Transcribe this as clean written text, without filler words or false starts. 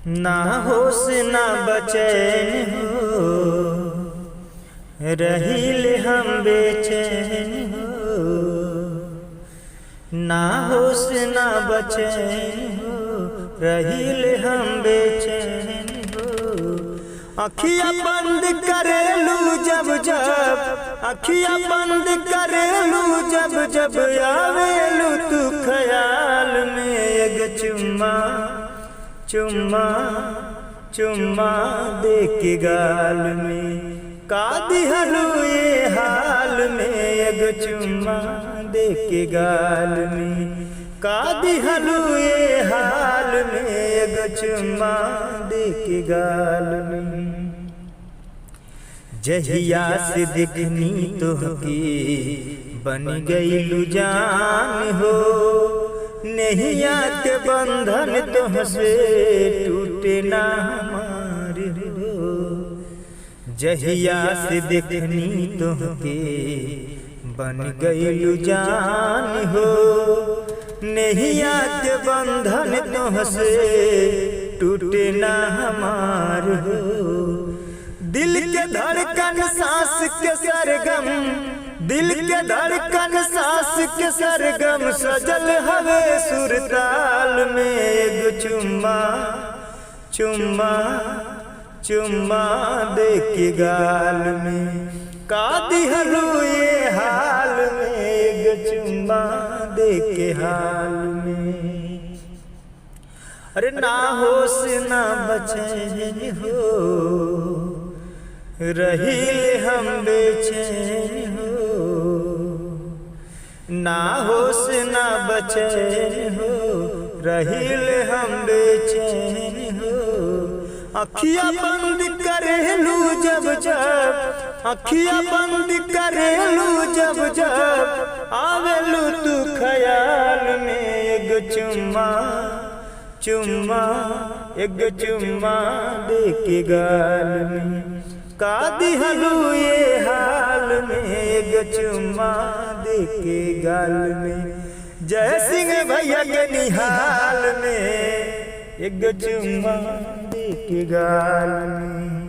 ना होश ना बचैन हो, रहील हम बेचैन हो। ना होश ना बचैन हो, रहील हम बेचैन हो। अखिया बंद करेलू जब जब, अखिया बंद करेलू जब जब, आवेलू तू ख्याल में। एक चुम्मा चुम्मा चुम्मा दे के गाल में, का दिहलू ये हाल में। एक चुम्मा दे के गाल में, का दिहलू ये हाल में। एक चुम्मा दे के गाल में। जहिया से देखनी तोहके बन गईलू जान हो, नैया के बंधन तुमसे टूटे ना हमारे हो। जहिया से देखनी तोहके बन गईलू जान हो, नैया के बंधन तुमसे टूटे ना हमार हो। दिल के धड़कन सांस के सरगम, दिल के धड़कन सांस के सरगम, सजल हवे सुरताल में। एक चुम्मा चुम्मा चुम्मा दे के गाल में, का दिहलू ये हाल में। एक चुम्मा दे के हाल में। अरे ना होश ना बचैन हो, रहील हम बेचैन हो। ना होश ना बचैन हो, रहील हम बेचैन हो। अखिया बंद करेलू जब जब, अखिया बंद करेलू जब जब, आवेलू तू ख्याल में। एक चुम्मा चुम्मा एक चुम्मा दे के गाल में, का दिहलू ये हाल में। एक चुम्मा दे के गाल में। जय सिंह भैया के निहाल में, एक चुम्मा दे के गाल में।